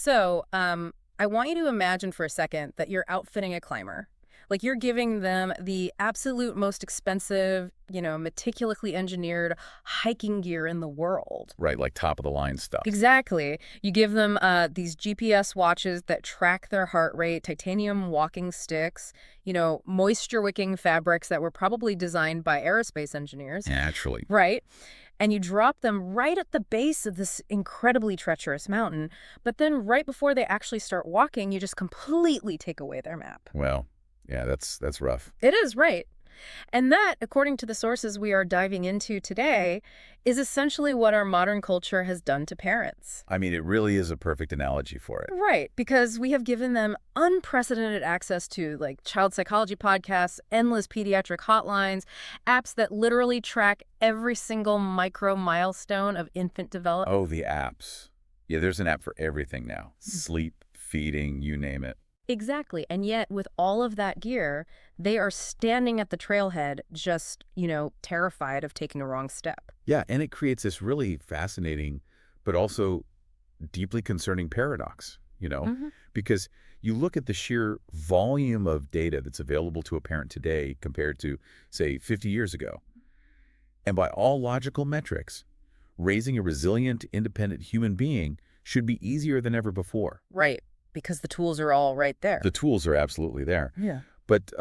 So, I want you to imagine for a second that you're outfitting a climber. Like you're giving them the absolute most expensive, meticulously engineered hiking gear in the world. Right, like top of the line stuff. Exactly. You give them these GPS watches that track their heart rate, titanium walking sticks, moisture-wicking fabrics that were probably designed by aerospace engineers. Naturally. Right. And you drop them right at the base of this incredibly treacherous mountain. But then right before they actually start walking, you just completely take away their map. Well, yeah, that's rough. It is, right. And that, according to the sources we are diving into today, is essentially what our modern culture has done to parents. I mean, it really is a perfect analogy for it. Right, because we have given them unprecedented access to child psychology podcasts, endless pediatric hotlines, apps that literally track every single micro milestone of infant development. Oh, the apps. Yeah, there's an app for everything now. Sleep, feeding, you name it. Exactly. And yet, with all of that gear, they are standing at the trailhead just, terrified of taking a wrong step. Yeah, and it creates this really fascinating, but also deeply concerning paradox, because you look at the sheer volume of data that's available to a parent today compared to, say, 50 years ago. And by all logical metrics, raising a resilient, independent human being should be easier than ever before. Right. Because the tools are all right there. The tools are absolutely there. Yeah. But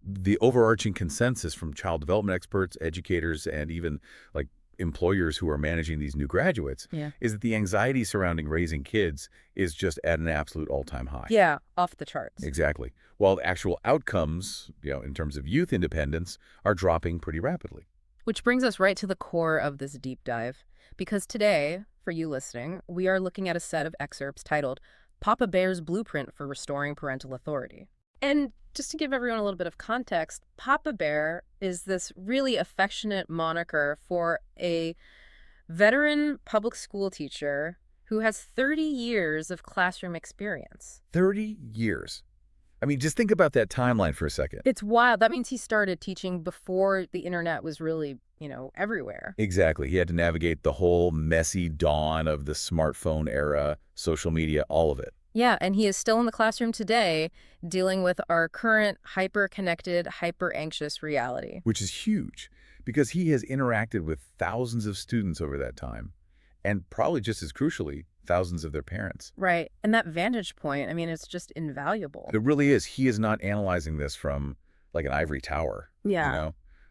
the overarching consensus from child development experts, educators, and even employers who are managing these new graduates is that the anxiety surrounding raising kids is just at an absolute all-time high. Yeah, off the charts. Exactly. While the actual outcomes, in terms of youth independence, are dropping pretty rapidly. Which brings us right to the core of this deep dive. Because today, for you listening, we are looking at a set of excerpts titled Papa Bear's Blueprint for Restoring Parental Authority. And just to give everyone a little bit of context, Papa Bear is this really affectionate moniker for a veteran public school teacher who has 30 years of classroom experience. 30 years. I mean, just think about that timeline for a second. It's wild. That means he started teaching before the internet was really, everywhere. Exactly. He had to navigate the whole messy dawn of the smartphone era, social media, all of it. Yeah, and he is still in the classroom today dealing with our current hyper-connected, hyper-anxious reality. Which is huge because he has interacted with thousands of students over that time and probably just as crucially, thousands of their parents. Right. And that vantage point, it's just invaluable. It really is. He is not analyzing this from an ivory tower,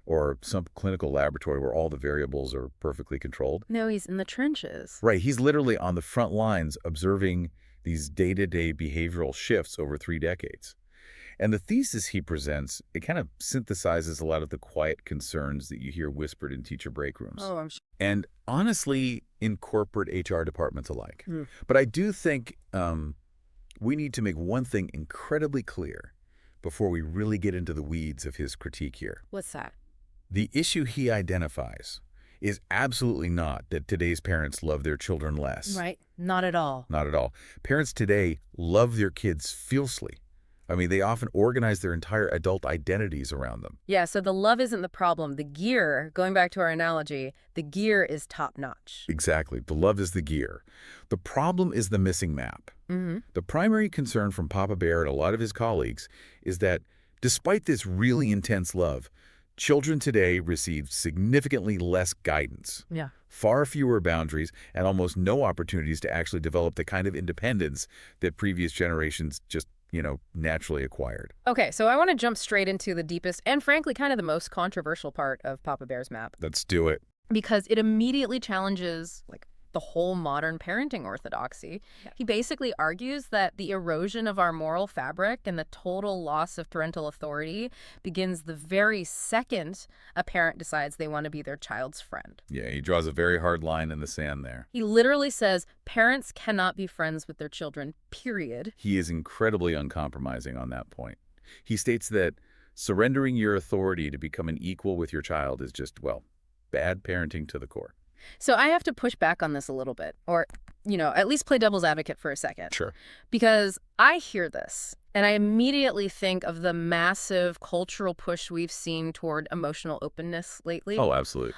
or some clinical laboratory where all the variables are perfectly controlled. No, he's in the trenches. Right. He's literally on the front lines observing these day-to-day behavioral shifts over 3 decades. And the thesis he presents, it kind of synthesizes a lot of the quiet concerns that you hear whispered in teacher break rooms. Oh, I'm sure. And honestly, in corporate HR departments alike. But I do think we need to make one thing incredibly clear before we really get into the weeds of his critique here. What's that? The issue he identifies is absolutely not that today's parents love their children less. Right. Not at all. Not at all. Parents today love their kids fiercely. I mean, they often organize their entire adult identities around them. Yeah, so the love isn't the problem. The gear, going back to our analogy, the gear is top-notch. Exactly. The love is the gear. The problem is the missing map. The primary concern from Papa Bear and a lot of his colleagues is that despite this really intense love, children today receive significantly less guidance. Yeah. Far fewer boundaries and almost no opportunities to actually develop the kind of independence that previous generations just naturally acquired. Okay, so I want to jump straight into the deepest and frankly kind of the most controversial part of Papa Bear's map. Let's do it. Because it immediately challenges the whole modern parenting orthodoxy. Yeah. He basically argues that the erosion of our moral fabric and the total loss of parental authority begins the very second a parent decides they want to be their child's friend. Yeah, he draws a very hard line in the sand there. He literally says parents cannot be friends with their children, period. He is incredibly uncompromising on that point. He states that surrendering your authority to become an equal with your child is just, bad parenting to the core. So I have to push back on this a little bit, or, at least play devil's advocate for a second. Sure. Because I hear this, and I immediately think of the massive cultural push we've seen toward emotional openness lately. Oh, absolutely.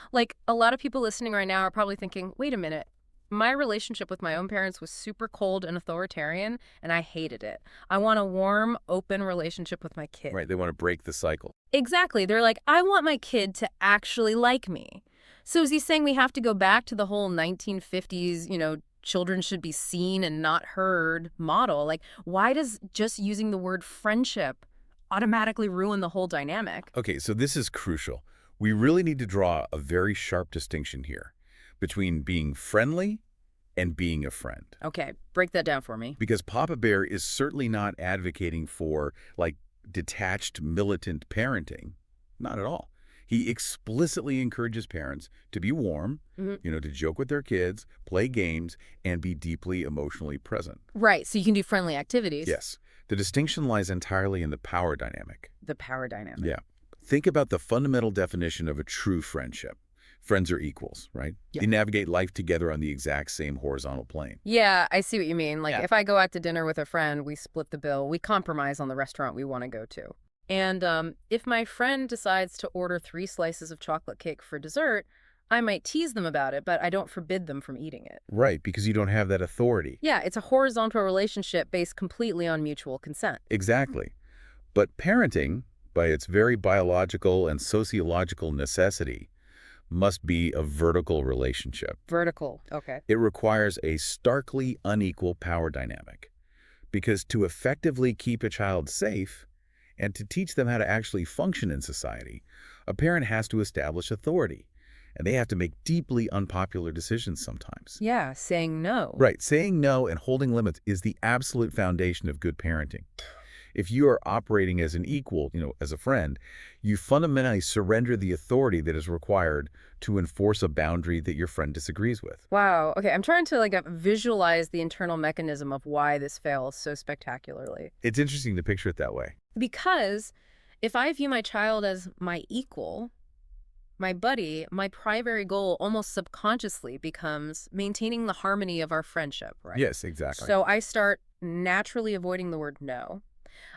A lot of people listening right now are probably thinking, wait a minute, My relationship with my own parents was super cold and authoritarian, and I hated it. I want a warm, open relationship with my kid. Right, they want to break the cycle. Exactly. They're like, I want my kid to actually like me. So is he saying we have to go back to the whole 1950s, children should be seen and not heard model? Like, why does just using the word friendship automatically ruin the whole dynamic? Okay, so this is crucial. We really need to draw a very sharp distinction here between being friendly and being a friend. Okay, break that down for me. Because Papa Bear is certainly not advocating for, like, detached, militant parenting. Not at all. He explicitly encourages parents to be warm, to joke with their kids, play games, and be deeply emotionally present. Right, so you can do friendly activities. Yes. The distinction lies entirely in the power dynamic. The power dynamic. Yeah. Think about the fundamental definition of a true friendship. Friends are equals, right? Yeah. They navigate life together on the exact same horizontal plane. Yeah, I see what you mean. Like, Yeah. if I go out to dinner with a friend, we split the bill. We compromise on the restaurant we want to go to. And if my friend decides to order 3 slices of chocolate cake for dessert, I might tease them about it, but I don't forbid them from eating it. Right, because you don't have that authority. Yeah, it's a horizontal relationship based completely on mutual consent. Exactly. But parenting, by its very biological and sociological necessity, must be a vertical relationship. Vertical. Okay. It requires a starkly unequal power dynamic. Because to effectively keep a child safe and to teach them how to actually function in society, a parent has to establish authority. And they have to make deeply unpopular decisions sometimes. Yeah, saying no. Right. Saying no and holding limits is the absolute foundation of good parenting. If you are operating as an equal, as a friend, you fundamentally surrender the authority that is required to enforce a boundary that your friend disagrees with. Wow. Okay, I'm trying to visualize the internal mechanism of why this fails so spectacularly. It's interesting to picture it that way. Because if I view my child as my equal, my buddy, my primary goal almost subconsciously becomes maintaining the harmony of our friendship, right? Yes, exactly. So I start naturally avoiding the word no.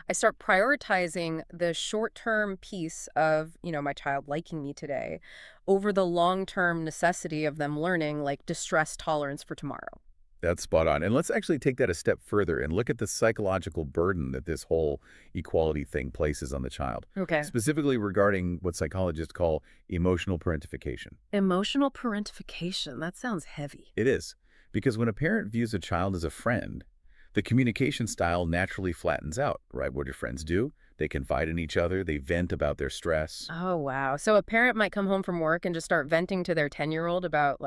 I start prioritizing the short-term piece of, my child liking me today over the long-term necessity of them learning, like distress tolerance for tomorrow. That's spot on. And let's actually take that a step further and look at the psychological burden that this whole equality thing places on the child. Okay. Specifically regarding what psychologists call emotional parentification. Emotional parentification. That sounds heavy. It is. Because when a parent views a child as a friend, the communication style naturally flattens out, right? What do friends do? They confide in each other. They vent about their stress. Oh, wow. So a parent might come home from work and just start venting to their 10-year-old about,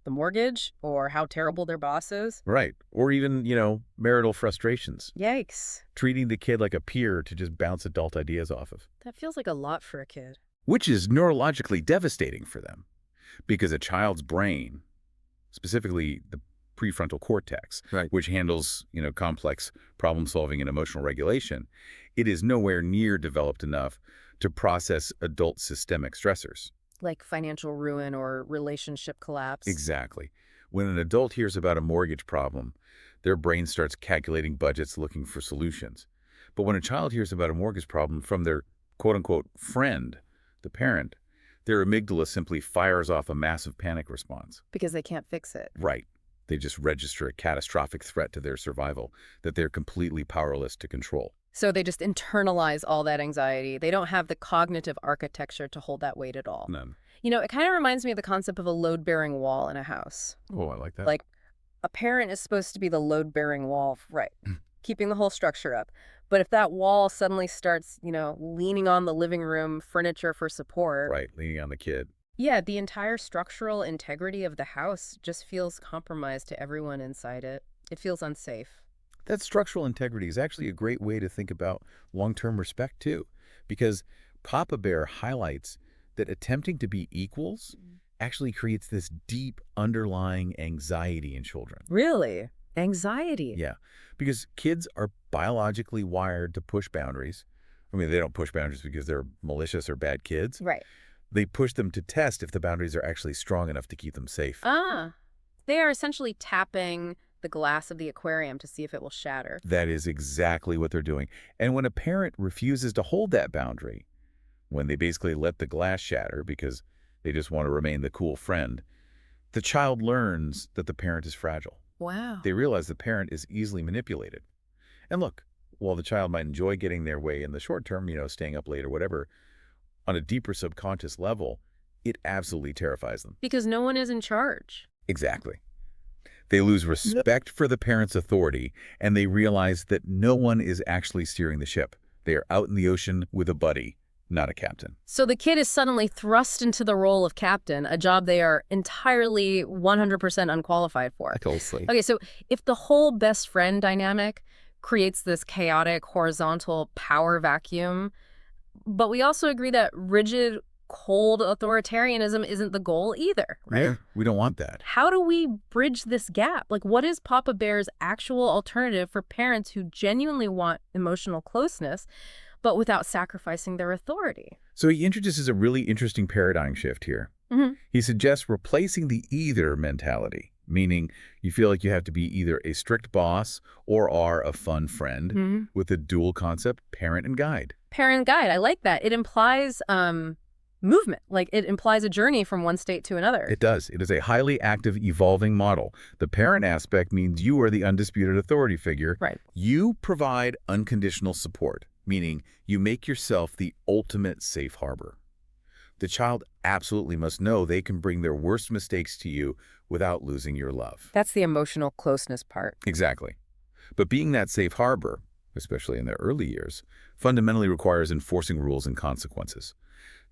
the mortgage or how terrible their boss is. Right. Or even, marital frustrations. Yikes. Treating the kid like a peer to just bounce adult ideas off of. That feels like a lot for a kid. Which is neurologically devastating for them. Because a child's brain, specifically the prefrontal cortex, Right. which handles, complex problem solving and emotional regulation, it is nowhere near developed enough to process adult systemic stressors. Like financial ruin or relationship collapse. Exactly. When an adult hears about a mortgage problem, their brain starts calculating budgets, looking for solutions. But when a child hears about a mortgage problem from their quote-unquote friend, the parent, their amygdala simply fires off a massive panic response. Because they can't fix it. Right. They just register a catastrophic threat to their survival that they're completely powerless to control. So they just internalize all that anxiety. They don't have the cognitive architecture to hold that weight at all. None. It kind of reminds me of the concept of a load-bearing wall in a house. Oh, I like that. Like, a parent is supposed to be the load-bearing wall, right, keeping the whole structure up. But if that wall suddenly starts, leaning on the living room furniture for support. Right, leaning on the kid. Yeah, the entire structural integrity of the house just feels compromised to everyone inside it. It feels unsafe. That structural integrity is actually a great way to think about long-term respect, too, because Papa Bear highlights that attempting to be equals actually creates this deep underlying anxiety in children. Really? Anxiety? Yeah, because kids are biologically wired to push boundaries. I mean, they don't push boundaries because they're malicious or bad kids. Right. They push them to test if the boundaries are actually strong enough to keep them safe. They are essentially tapping the glass of the aquarium to see if it will shatter. That is exactly what they're doing. And when a parent refuses to hold that boundary, when they basically let the glass shatter because they just want to remain the cool friend, the child learns that the parent is fragile. Wow. They realize the parent is easily manipulated. And look, while the child might enjoy getting their way in the short term, staying up late or whatever, on a deeper subconscious level, it absolutely terrifies them. Because no one is in charge. Exactly. They lose respect for the parent's authority, and they realize that no one is actually steering the ship. They are out in the ocean with a buddy, not a captain. So the kid is suddenly thrust into the role of captain, a job they are entirely 100% unqualified for. Totally. Okay, so if the whole best friend dynamic creates this chaotic horizontal power vacuum, but we also agree that rigid, cold authoritarianism isn't the goal either, right? Yeah, we don't want that. How do we bridge this gap? Like, what is Papa Bear's actual alternative for parents who genuinely want emotional closeness, but without sacrificing their authority? So he introduces a really interesting paradigm shift here. He suggests replacing the either mentality, meaning you feel like you have to be either a strict boss or are a fun friend, with the dual concept, parent and guide. Parent guide, I like that. It implies movement, like it implies a journey from one state to another. It does. It is a highly active, evolving model. The parent aspect means you are the undisputed authority figure. Right. You provide unconditional support, meaning you make yourself the ultimate safe harbor. The child absolutely must know they can bring their worst mistakes to you without losing your love. That's the emotional closeness part. Exactly. But being that safe harbor, especially in their early years, fundamentally requires enforcing rules and consequences.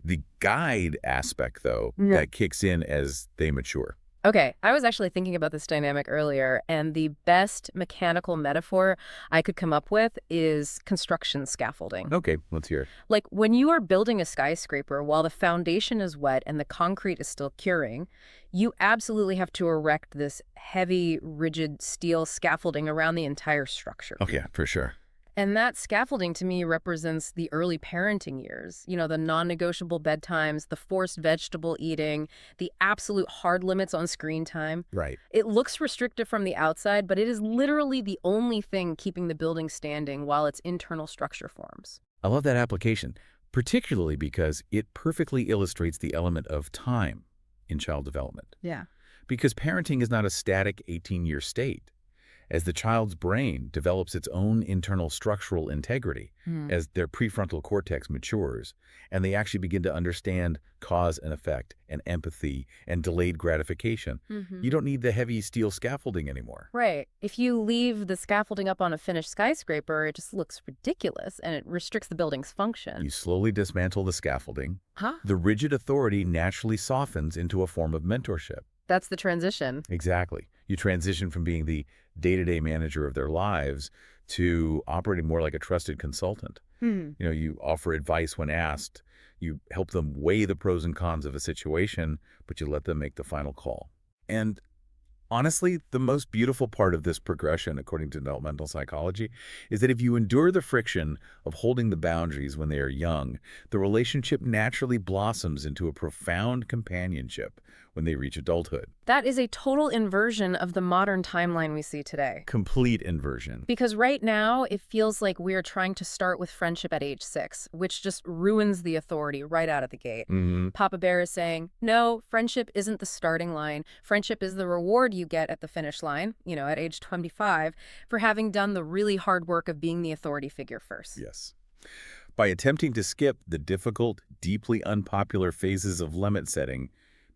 The guide aspect, though, that kicks in as they mature. Okay, I was actually thinking about this dynamic earlier, and the best mechanical metaphor I could come up with is construction scaffolding. Okay, let's hear it. Like when you are building a skyscraper while the foundation is wet and the concrete is still curing, you absolutely have to erect this heavy, rigid steel scaffolding around the entire structure. Oh, yeah, for sure. And that scaffolding to me represents the early parenting years. The non-negotiable bedtimes, the forced vegetable eating, the absolute hard limits on screen time. Right. It looks restrictive from the outside, but it is literally the only thing keeping the building standing while its internal structure forms. I love that application, particularly because it perfectly illustrates the element of time in child development. Yeah. Because parenting is not a static 18-year state. As the child's brain develops its own internal structural integrity, as their prefrontal cortex matures, and they actually begin to understand cause and effect and empathy and delayed gratification, you don't need the heavy steel scaffolding anymore. Right. If you leave the scaffolding up on a finished skyscraper, it just looks ridiculous and it restricts the building's function. You slowly dismantle the scaffolding. The rigid authority naturally softens into a form of mentorship. That's the transition. Exactly. You transition from being the day-to-day manager of their lives to operating more like a trusted consultant. You offer advice when asked. You help them weigh the pros and cons of a situation, but you let them make the final call. And honestly, the most beautiful part of this progression, according to developmental psychology, is that if you endure the friction of holding the boundaries when they are young, the relationship naturally blossoms into a profound companionship when they reach adulthood. That is a total inversion of the modern timeline we see today. Complete inversion. Because right now, it feels like we're trying to start with friendship at age 6, which just ruins the authority right out of the gate. Papa Bear is saying, no, friendship isn't the starting line. Friendship is the reward you get at the finish line, at age 25, for having done the really hard work of being the authority figure first. Yes. By attempting to skip the difficult, deeply unpopular phases of limit setting,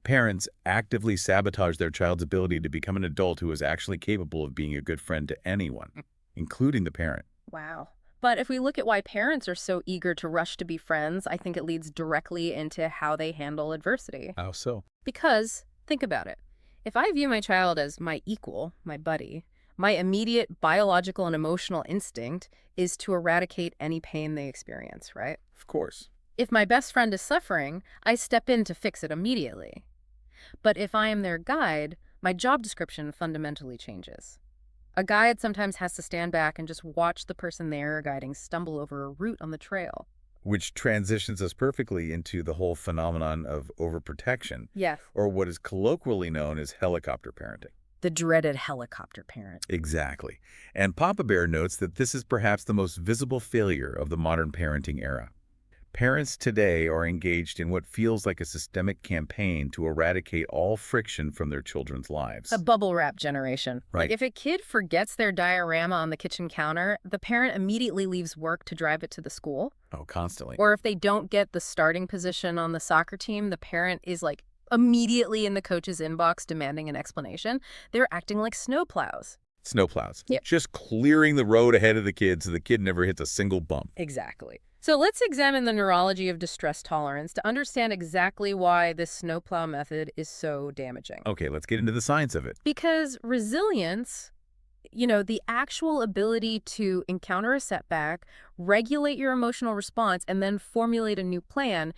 parents actively sabotage their child's ability to become an adult who is actually capable of being a good friend to anyone, including the parent. Wow. But if we look at why parents are so eager to rush to be friends, I think it leads directly into how they handle adversity. How so? Because, think about it. If I view my child as my equal, my buddy, my immediate biological and emotional instinct is to eradicate any pain they experience, right? Of course. If my best friend is suffering, I step in to fix it immediately. But if I am their guide, my job description fundamentally changes. A guide sometimes has to stand back and just watch the person they are guiding stumble over a root on the trail. Which transitions us perfectly into the whole phenomenon of overprotection. Yes. Or what is colloquially known as helicopter parenting. The dreaded helicopter parent. Exactly. And Papa Bear notes that this is perhaps the most visible failure of the modern parenting era. Parents today are engaged in what feels like a systemic campaign to eradicate all friction from their children's A lives. bubble wrap generation. Like Right. if a kid forgets their diorama on the kitchen counter, the parent immediately leaves work to drive it to the school. Oh, constantly. Or if they don't get the starting position on the soccer team, the parent is like immediately in the coach's inbox demanding an explanation. They're acting like snowplows. Snowplows. Yep. Just clearing the road ahead of the kid so the kid never hits a single bump. Exactly. So let's examine the neurology of distress tolerance to understand exactly why this snowplow method is so damaging. Okay, let's get into the science of it. Because resilience, the actual ability to encounter a setback, regulate your emotional response, and then formulate a new plan,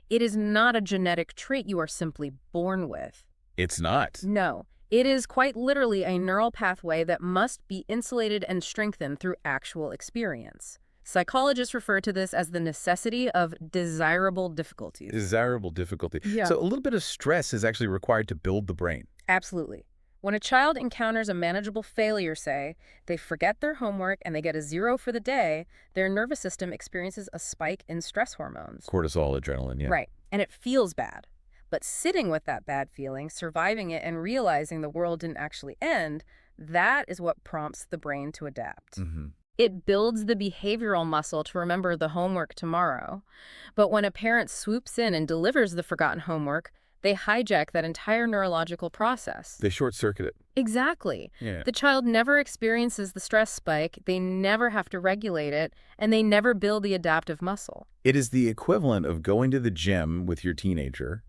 it is not a genetic trait you are simply born with. It's not. No, it is quite literally a neural pathway that must be insulated and strengthened through actual experience. Psychologists refer to this as the necessity of desirable difficulties. Desirable difficulty. Yeah. So a little bit of stress is actually required to build the brain. Absolutely. When a child encounters a manageable failure, say, they forget their homework and they get a 0 for the day, their nervous system experiences a spike in stress hormones. Cortisol, adrenaline, yeah. Right. And it feels bad. But sitting with that bad feeling, surviving it, and realizing the world didn't actually end, that is what prompts the brain to adapt. Mm-hmm. It builds the behavioral muscle to remember the homework tomorrow. But when a parent swoops in and delivers the forgotten homework, they hijack that entire neurological process. They short-circuit it. Exactly. Yeah. The child never experiences the stress spike, they never have to regulate it, and they never build the adaptive muscle. It is the equivalent of going to the gym with your teenager,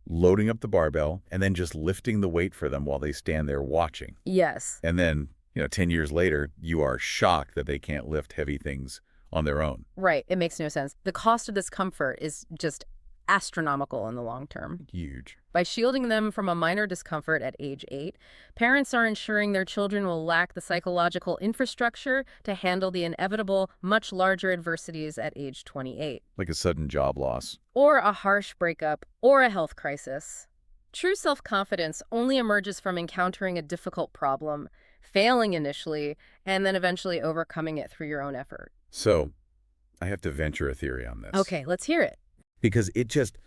loading up the barbell, and then just lifting the weight for them while they stand there watching. Yes. And then, 10 years later, you are shocked that they can't lift heavy things on their own. Right. It makes no sense. The cost of this comfort is just astronomical in the long term. Huge. By shielding them from a minor discomfort at age 8, parents are ensuring their children will lack the psychological infrastructure to handle the inevitable, much larger adversities at age 28. Like a sudden job loss. Or a harsh breakup, or a health crisis. True self-confidence only emerges from encountering a difficult problem, failing initially, and then eventually overcoming it through your own effort. So, I have to venture a theory on this. Okay, let's hear it. Because it just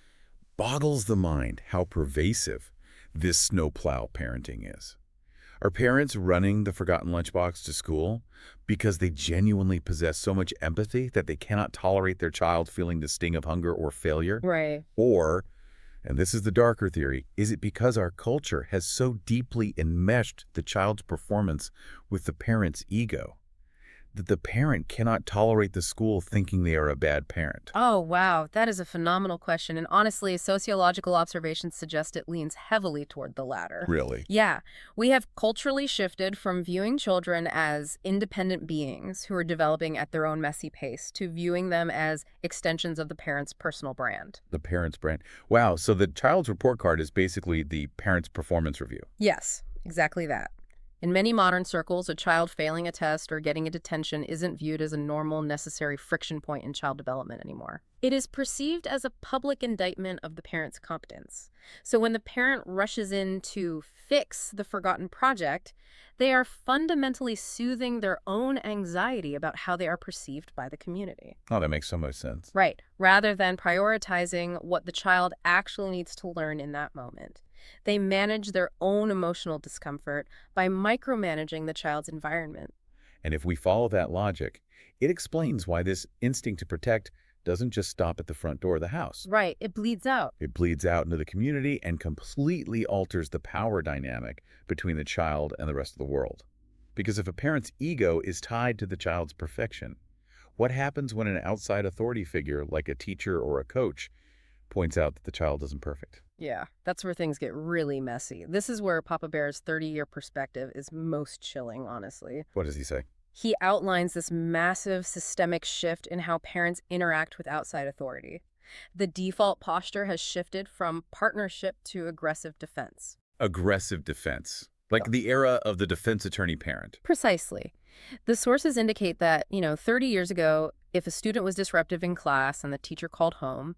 boggles the mind how pervasive this snowplow parenting is. Are parents running the forgotten lunchbox to school because they genuinely possess so much empathy that they cannot tolerate their child feeling the sting of hunger or failure? Right. Or, and this is the darker theory, is it because our culture has so deeply enmeshed the child's performance with the parent's ego that the parent cannot tolerate the school thinking they are a bad parent? Oh, wow. That is a phenomenal question. And honestly, sociological observations suggest it leans heavily toward the latter. Really? Yeah. We have culturally shifted from viewing children as independent beings who are developing at their own messy pace to viewing them as extensions of the parent's personal brand. The parent's brand. Wow, so the child's report card is basically the parent's performance review. Yes, exactly that. In many modern circles, a child failing a test or getting a detention isn't viewed as a normal, necessary friction point in child development anymore. It is perceived as a public indictment of the parent's competence. So when the parent rushes in to fix the forgotten project, they are fundamentally soothing their own anxiety about how they are perceived by the community. Oh, that makes so much sense. Right, rather than prioritizing what the child actually needs to learn in that moment. They manage their own emotional discomfort by micromanaging the child's environment. And if we follow that logic, it explains why this instinct to protect doesn't just stop at the front door of the house. Right, it bleeds out. It bleeds out into the community and completely alters the power dynamic between the child and the rest of the world. Because if a parent's ego is tied to the child's perfection, what happens when an outside authority figure, like a teacher or a coach, points out that the child isn't perfect? Yeah, that's where things get really messy. This is where Papa Bear's 30-year perspective is most chilling, honestly. What does he say? He outlines this massive systemic shift in how parents interact with outside authority. The default posture has shifted from partnership to aggressive defense. Aggressive defense. Like the era of the defense attorney parent. Precisely. The sources indicate that, 30 years ago, if a student was disruptive in class and the teacher called home,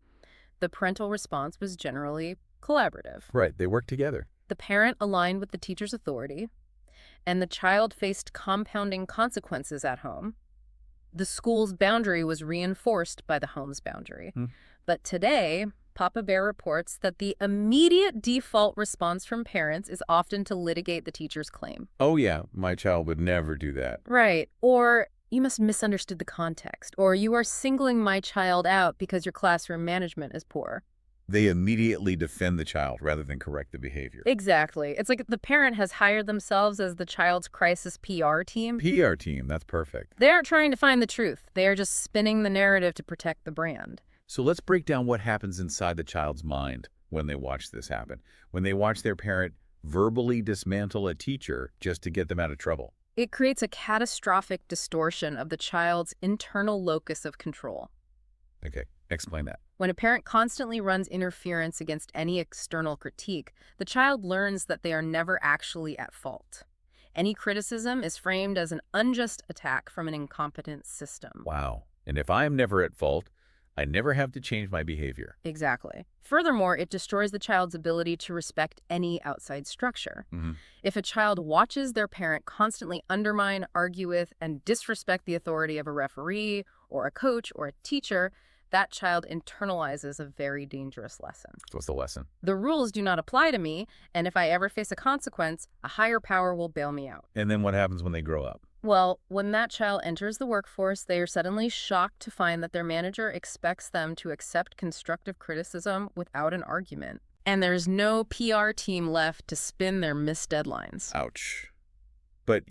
the parental response was generally collaborative. Right, they work together. The parent aligned with the teacher's authority, and the child faced compounding consequences at home. The school's boundary was reinforced by the home's boundary. Hmm. But today, Papa Bear reports that the immediate default response from parents is often to litigate the teacher's claim. Oh yeah, my child would never do that. Right. Or you must have misunderstood the context. Or you are singling my child out because your classroom management is poor. They immediately defend the child rather than correct the behavior. Exactly. It's like the parent has hired themselves as the child's crisis PR team. PR team, that's perfect. They aren't trying to find the truth. They are just spinning the narrative to protect the brand. So let's break down what happens inside the child's mind when they watch this happen, when they watch their parent verbally dismantle a teacher just to get them out of trouble. It creates a catastrophic distortion of the child's internal locus of control. Okay, explain that. When a parent constantly runs interference against any external critique, the child learns that they are never actually at fault. Any criticism is framed as an unjust attack from an incompetent system. Wow. And if I am never at fault, I never have to change my behavior. Exactly. Furthermore, it destroys the child's ability to respect any outside structure. If a child watches their parent constantly undermine, argue with, and disrespect the authority of a referee or a coach or a teacher, that child internalizes a very dangerous lesson. So what's the lesson? The rules do not apply to me, and if I ever face a consequence, a higher power will bail me out. And then what happens when they grow up? Well, when that child enters the workforce, they are suddenly shocked to find that their manager expects them to accept constructive criticism without an argument. And there's no PR team left to spin their missed deadlines. Ouch. But,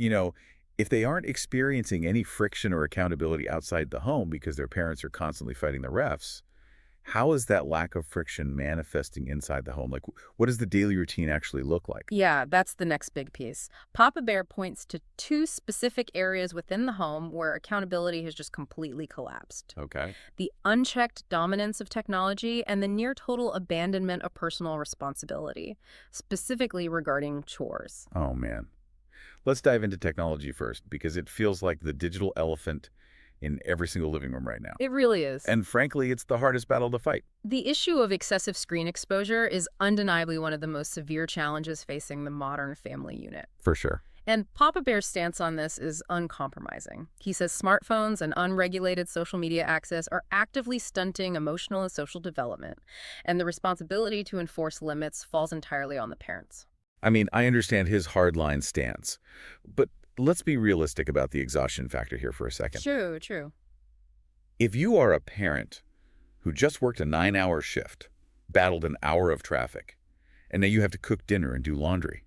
if they aren't experiencing any friction or accountability outside the home because their parents are constantly fighting the refs, how is that lack of friction manifesting inside the home? Like, what does the daily routine actually look like? Yeah, that's the next big piece. Papa Bear points to two specific areas within the home where accountability has just completely collapsed. Okay. The unchecked dominance of technology and the near total abandonment of personal responsibility, specifically regarding chores. Oh, man. Let's dive into technology first, because it feels like the digital elephant in every single living room right now. It really is. And frankly, it's the hardest battle to fight. The issue of excessive screen exposure is undeniably one of the most severe challenges facing the modern family unit. For sure. And Papa Bear's stance on this is uncompromising. He says smartphones and unregulated social media access are actively stunting emotional and social development, and the responsibility to enforce limits falls entirely on the parents. I mean, I understand his hardline stance, but let's be realistic about the exhaustion factor here for a second. True. If you are a parent who just worked a 9-hour shift, battled an hour of traffic, and now you have to cook dinner and do laundry,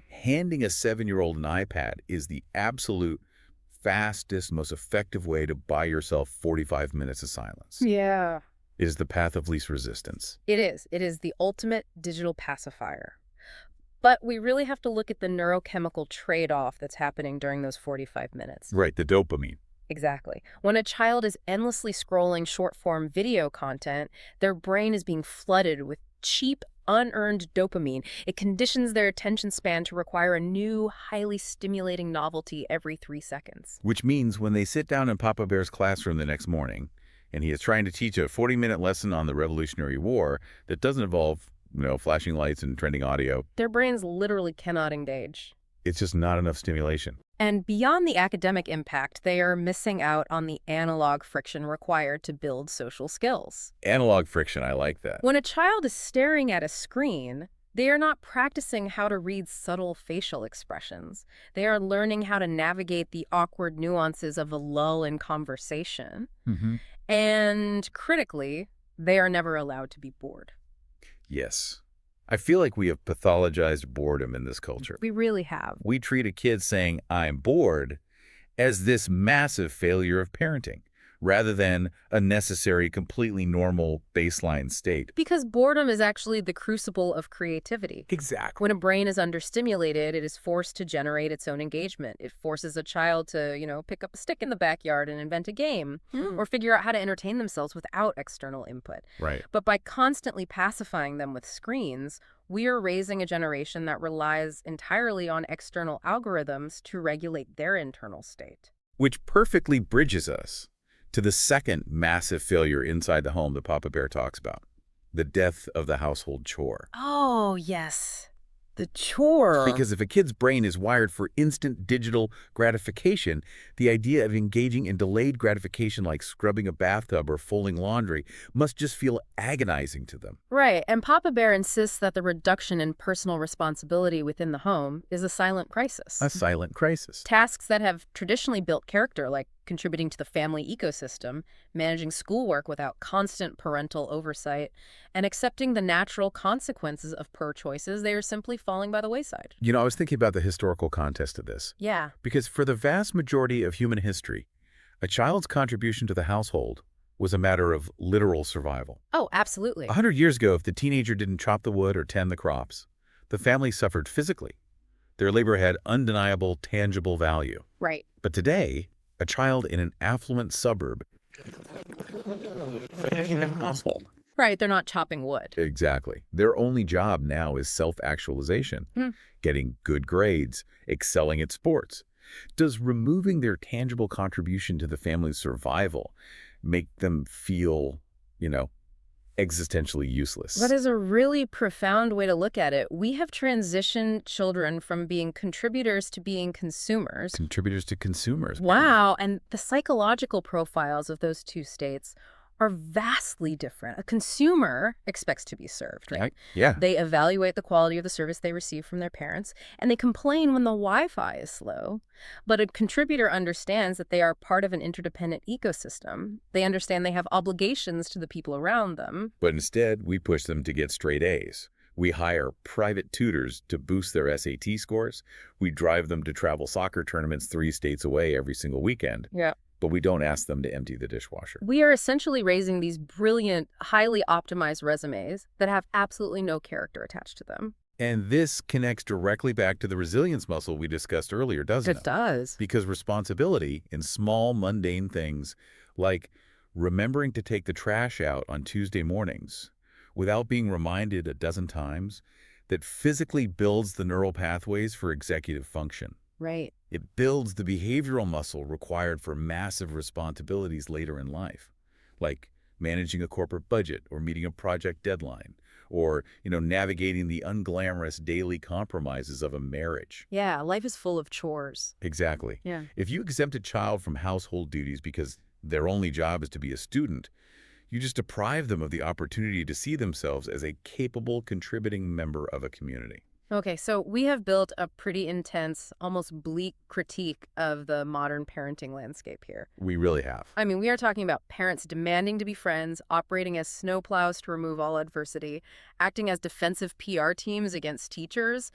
handing a 7-year-old an iPad is the absolute fastest, most effective way to buy yourself 45 minutes of silence. Yeah. It is the path of least resistance. It is. It is the ultimate digital pacifier. But we really have to look at the neurochemical trade-off that's happening during those 45 minutes. Right, the dopamine. Exactly. When a child is endlessly scrolling short-form video content, their brain is being flooded with cheap, unearned dopamine. It conditions their attention span to require a new, highly stimulating novelty every 3 seconds. Which means when they sit down in Papa Bear's classroom the next morning, and he is trying to teach a 40-minute lesson on the Revolutionary War that doesn't involve flashing lights and trending audio. Their brains literally cannot engage. It's just not enough stimulation. And beyond the academic impact, they are missing out on the analog friction required to build social skills. Analog friction, I like that. When a child is staring at a screen, they are not practicing how to read subtle facial expressions. They are learning how to navigate the awkward nuances of a lull in conversation. And critically, they are never allowed to be bored. Yes. I feel like we have pathologized boredom in this culture. We really have. We treat a kid saying, "I'm bored," as this massive failure of parenting, rather than a necessary, completely normal baseline state. Because boredom is actually the crucible of creativity. Exactly. When a brain is understimulated, it is forced to generate its own engagement. It forces a child to, pick up a stick in the backyard and invent a game, or figure out how to entertain themselves without external input. Right. But by constantly pacifying them with screens, we are raising a generation that relies entirely on external algorithms to regulate their internal state. Which perfectly bridges us to the second massive failure inside the home that Papa Bear talks about, the death of the household chore. Oh, yes. The chore. Because if a kid's brain is wired for instant digital gratification, the idea of engaging in delayed gratification like scrubbing a bathtub or folding laundry must just feel agonizing to them. Right, and Papa Bear insists that the reduction in personal responsibility within the home is a silent crisis. A silent crisis. Tasks that have traditionally built character, like contributing to the family ecosystem, managing schoolwork without constant parental oversight, and accepting the natural consequences of poor choices, they are simply falling by the wayside. You know, I was thinking about the historical context of this. Yeah. Because for the vast majority of human history, a child's contribution to the household was a matter of literal survival. Oh, absolutely. 100 years ago, if the teenager didn't chop the wood or tend the crops, the family suffered physically. Their labor had undeniable, tangible value. Right. But today, a child in an affluent suburb. Right, they're not chopping wood. Exactly. Their only job now is self-actualization, getting good grades, excelling at sports. Does removing their tangible contribution to the family's survival make them feel, existentially useless? That is a really profound way to look at it. We have transitioned children from being contributors to being consumers. Contributors to consumers. Wow, and the psychological profiles of those two states are vastly different. A consumer expects to be served, right? Yeah. They evaluate the quality of the service they receive from their parents, and they complain when the Wi-Fi is slow. But a contributor understands that they are part of an interdependent ecosystem. They understand they have obligations to the people around them. But instead, we push them to get straight A's. We hire private tutors to boost their SAT scores. We drive them to travel soccer tournaments 3 states away every single weekend. Yeah. But we don't ask them to empty the dishwasher. We are essentially raising these brilliant, highly optimized resumes that have absolutely no character attached to them. And this connects directly back to the resilience muscle we discussed earlier, doesn't it? It does. Because responsibility in small, mundane things, like remembering to take the trash out on Tuesday mornings without being reminded a dozen times, that physically builds the neural pathways for executive function. Right. It builds the behavioral muscle required for massive responsibilities later in life, like managing a corporate budget or meeting a project deadline, or, navigating the unglamorous daily compromises of a marriage. Yeah, life is full of chores. Exactly. Yeah. If you exempt a child from household duties because their only job is to be a student, you just deprive them of the opportunity to see themselves as a capable, contributing member of a community. Okay, so we have built a pretty intense, almost bleak critique of the modern parenting landscape here. We really have. I mean, we are talking about parents demanding to be friends, operating as snowplows to remove all adversity, acting as defensive PR teams against teachers,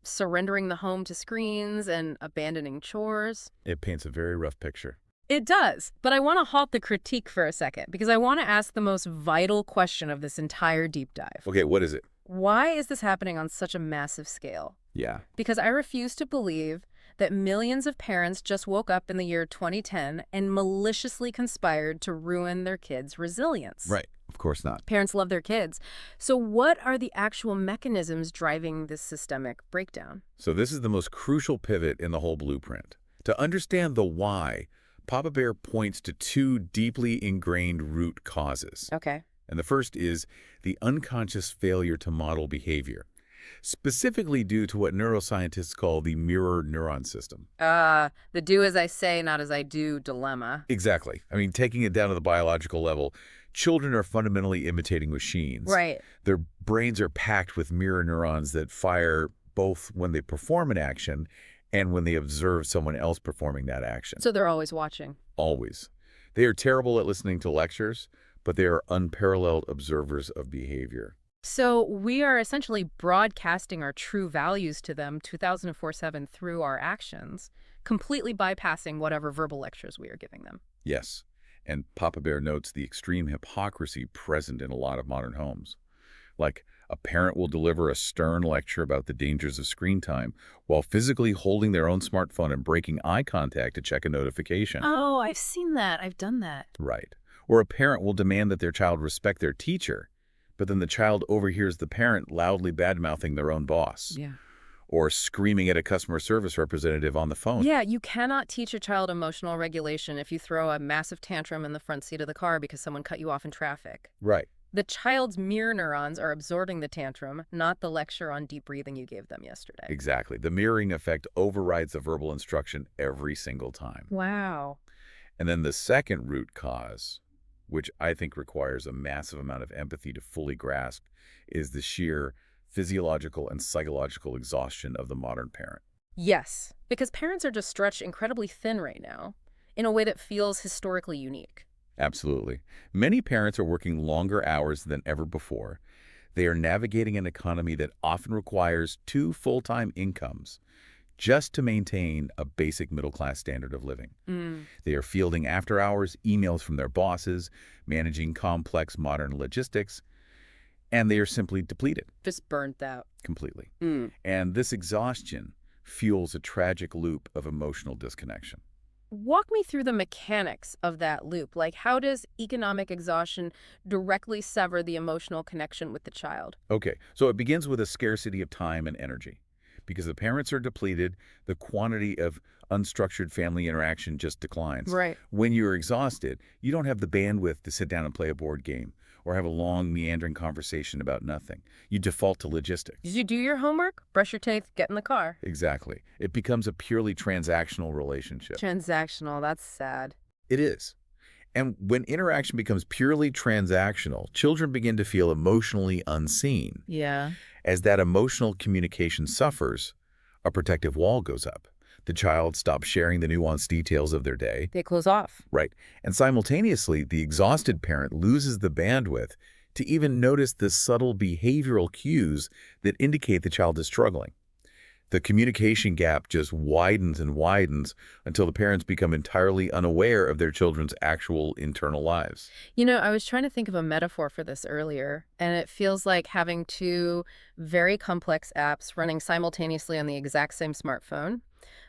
surrendering the home to screens, and abandoning chores. It paints a very rough picture. It does, but I want to halt the critique for a second because I want to ask the most vital question of this entire deep dive. Okay, what is it? Why is this happening on such a massive scale? Yeah. Because I refuse to believe that millions of parents just woke up in the year 2010 and maliciously conspired to ruin their kids' resilience. Right. Of course not. Parents love their kids. So what are the actual mechanisms driving this systemic breakdown? So this is the most crucial pivot in the whole blueprint. To understand the why, Papa Bear points to 2 deeply ingrained root causes. Okay. And the first is the unconscious failure to model behavior, specifically due to what neuroscientists call the mirror neuron system. The do as I say, not as I do dilemma. Exactly. I mean, taking it down to the biological level, children are fundamentally imitating machines. Right. Their brains are packed with mirror neurons that fire both when they perform an action and when they observe someone else performing that action. So they're always watching. Always. They are terrible at listening to lectures, but they are unparalleled observers of behavior. So we are essentially broadcasting our true values to them 2004/7 through our actions, completely bypassing whatever verbal lectures we are giving them. Yes, and Papa Bear notes the extreme hypocrisy present in a lot of modern homes. Like, a parent will deliver a stern lecture about the dangers of screen time while physically holding their own smartphone and breaking eye contact to check a notification. Oh, I've seen that. I've done that. Right. Or a parent will demand that their child respect their teacher, but then the child overhears the parent loudly bad-mouthing their own boss. Yeah. Or screaming at a customer service representative on the phone. Yeah, you cannot teach a child emotional regulation if you throw a massive tantrum in the front seat of the car because someone cut you off in traffic. Right. The child's mirror neurons are absorbing the tantrum, not the lecture on deep breathing you gave them yesterday. Exactly. The mirroring effect overrides the verbal instruction every single time. Wow. And then the second root cause, which I think requires a massive amount of empathy to fully grasp, is the sheer physiological and psychological exhaustion of the modern parent. Yes, because parents are just stretched incredibly thin right now, in a way that feels historically unique. Absolutely. Many parents are working longer hours than ever before. They are navigating an economy that often requires two full-time incomes just to maintain a basic middle-class standard of living. Mm. They are fielding after-hours emails from their bosses, managing complex modern logistics, and they are simply depleted Just burnt out. completely. Mm. And this exhaustion fuels a tragic loop of emotional disconnection. Walk me through the mechanics of that loop. Like, how does economic exhaustion directly sever the emotional connection with the child? Okay, so it begins with a scarcity of time and energy. Because the parents are depleted, the quantity of unstructured family interaction just declines. Right. When you're exhausted, you don't have the bandwidth to sit down and play a board game or have a long, meandering conversation about nothing. You default to logistics. Did you do your homework? Brush your teeth, get in the car. Exactly. It becomes a purely transactional relationship. Transactional, that's sad. It is. And when interaction becomes purely transactional, children begin to feel emotionally unseen. Yeah. As that emotional communication suffers, a protective wall goes up. The child stops sharing the nuanced details of their day. They close off. Right. And simultaneously, the exhausted parent loses the bandwidth to even notice the subtle behavioral cues that indicate the child is struggling. The communication gap just widens and widens until the parents become entirely unaware of their children's actual internal lives. You know, I was trying to think of a metaphor for this earlier, and it feels like having two very complex apps running simultaneously on the exact same smartphone,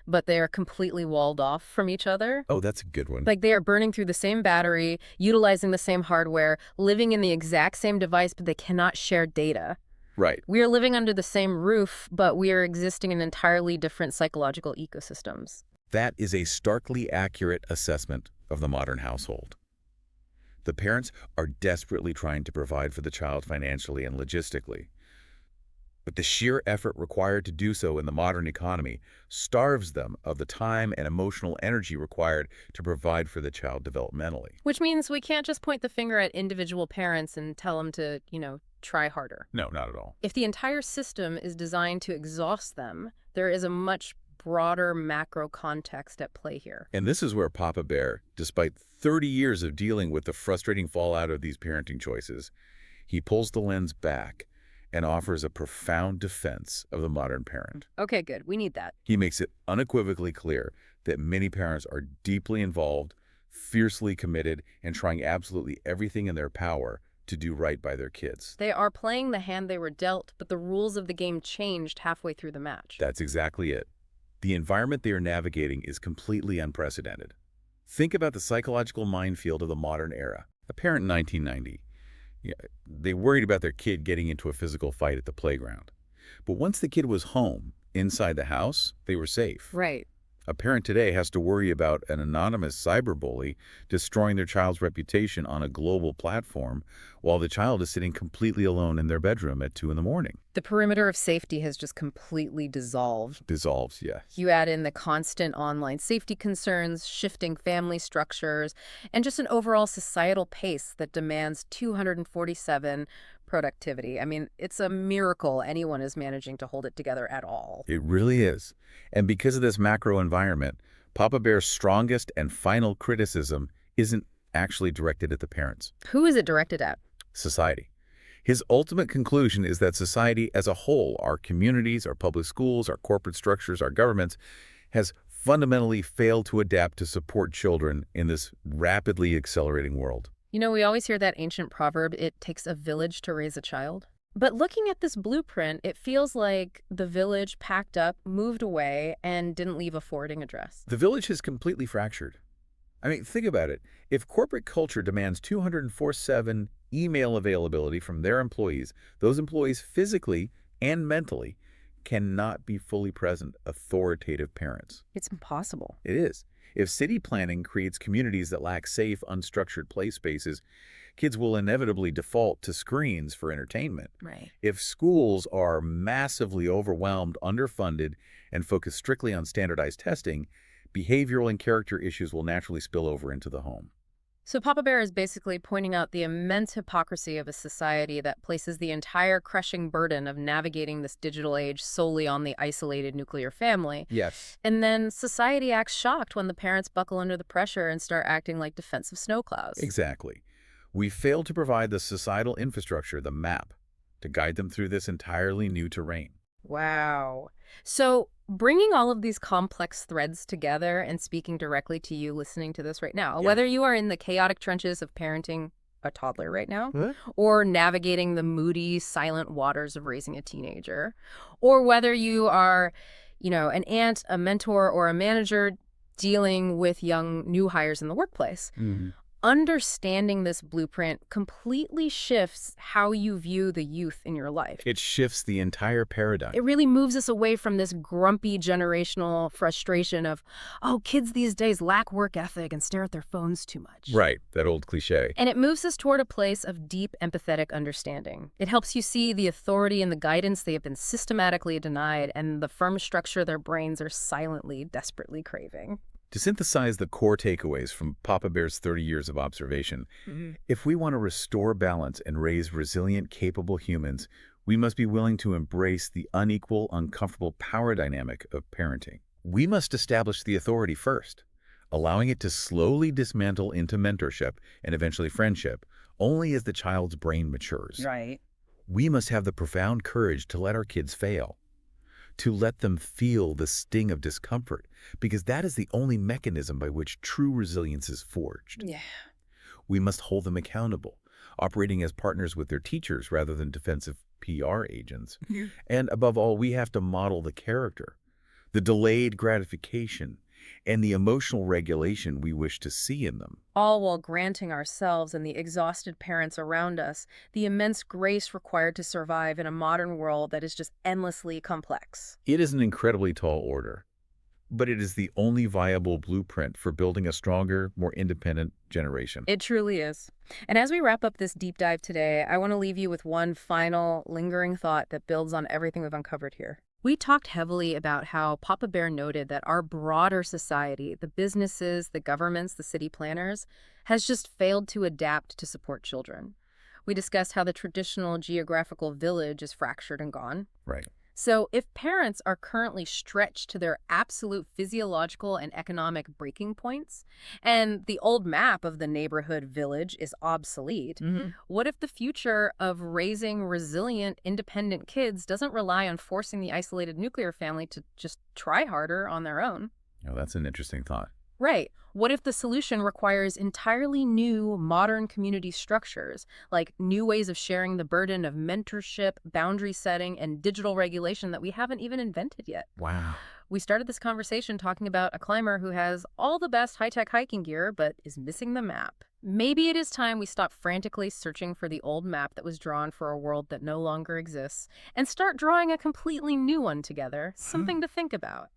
but they are completely walled off from each other. Oh, that's a good one. Like they are burning through the same battery, utilizing the same hardware, living in the exact same device, but they cannot share data. Right. We are living under the same roof, but we are existing in entirely different psychological ecosystems. That is a starkly accurate assessment of the modern household. The parents are desperately trying to provide for the child financially and logistically. But the sheer effort required to do so in the modern economy starves them of the time and emotional energy required to provide for the child developmentally. Which means we can't just point the finger at individual parents and tell them to, try harder. No, not at all. If the entire system is designed to exhaust them, there is a much broader macro context at play here. And this is where Papa Bear, despite 30 years of dealing with the frustrating fallout of these parenting choices, he pulls the lens back and offers a profound defense of the modern parent. Okay, good. We need that. He makes it unequivocally clear that many parents are deeply involved, fiercely committed, and trying absolutely everything in their power to do right by their kids. They are playing the hand they were dealt, but the rules of the game changed halfway through the match. That's exactly it. The environment they are navigating is completely unprecedented. Think about the psychological minefield of the modern era. A parent in 1990, they worried about their kid getting into a physical fight at the playground. But once the kid was home, inside the house, they were safe. Right. A parent today has to worry about an anonymous cyberbully destroying their child's reputation on a global platform while the child is sitting completely alone in their bedroom at 2 in the morning. The perimeter of safety has just completely dissolved. Dissolves, yes. You add in the constant online safety concerns, shifting family structures, and just an overall societal pace that demands 247 productivity. I mean, it's a miracle anyone is managing to hold it together at all. It really is. And because of this macro environment, Papa Bear's strongest and final criticism isn't actually directed at the parents. Who is it directed at? Society. His ultimate conclusion is that society as a whole, our communities, our public schools, our corporate structures, our governments, has fundamentally failed to adapt to support children in this rapidly accelerating world. You know, we always hear that ancient proverb, it takes a village to raise a child. But looking at this blueprint, it feels like the village packed up, moved away, and didn't leave a forwarding address. The village is completely fractured. I mean, think about it. If corporate culture demands 247 email availability from their employees, those employees physically and mentally cannot be fully present, authoritative parents. It's impossible. It is. If city planning creates communities that lack safe, unstructured play spaces, kids will inevitably default to screens for entertainment. Right. If schools are massively overwhelmed, underfunded, and focus strictly on standardized testing, behavioral and character issues will naturally spill over into the home. So Papa Bear is basically pointing out the immense hypocrisy of a society that places the entire crushing burden of navigating this digital age solely on the isolated nuclear family. Yes. And then society acts shocked when the parents buckle under the pressure and start acting like defensive snowplows. Exactly. We failed to provide the societal infrastructure, the map, to guide them through this entirely new terrain. Wow. So bringing all of these complex threads together and speaking directly to you listening to this right now, Yeah. whether you are in the chaotic trenches of parenting a toddler right now, What? or navigating the moody, silent waters of raising a teenager, or whether you are, an aunt, a mentor, or a manager dealing with young new hires in the workplace. Understanding this blueprint completely shifts how you view the youth in your life. It shifts the entire paradigm. It really moves us away from this grumpy generational frustration of, oh, kids these days lack work ethic and stare at their phones too much. Right, that old cliche. And it moves us toward a place of deep empathetic understanding. It helps you see the authority and the guidance they have been systematically denied and the firm structure their brains are silently, desperately craving. To synthesize the core takeaways from Papa Bear's 30 years of observation, if we want to restore balance and raise resilient, capable humans, we must be willing to embrace the unequal, uncomfortable power dynamic of parenting. We must establish the authority first, allowing it to slowly dismantle into mentorship and eventually friendship, only as the child's brain matures. Right. We must have the profound courage to let our kids fail, to let them feel the sting of discomfort, because that is the only mechanism by which true resilience is forged. Yeah. We must hold them accountable, operating as partners with their teachers rather than defensive PR agents. And above all, we have to model the character, the delayed gratification, and the emotional regulation we wish to see in them. All while granting ourselves and the exhausted parents around us the immense grace required to survive in a modern world that is just endlessly complex. It is an incredibly tall order, but it is the only viable blueprint for building a stronger, more independent generation. It truly is. And as we wrap up this deep dive today, I want to leave you with one final lingering thought that builds on everything we've uncovered here. We talked heavily about how Papa Bear noted that our broader society, the businesses, the governments, the city planners, has just failed to adapt to support children. We discussed how the traditional geographical village is fractured and gone. Right. So if parents are currently stretched to their absolute physiological and economic breaking points, and the old map of the neighborhood village is obsolete, what if the future of raising resilient, independent kids doesn't rely on forcing the isolated nuclear family to just try harder on their own? Oh, that's an interesting thought. Right. What if the solution requires entirely new, modern community structures, like new ways of sharing the burden of mentorship, boundary setting, and digital regulation that we haven't even invented yet? Wow. We started this conversation talking about a climber who has all the best high-tech hiking gear, but is missing the map. Maybe it is time we stop frantically searching for the old map that was drawn for a world that no longer exists, and start drawing a completely new one together. Something to think about.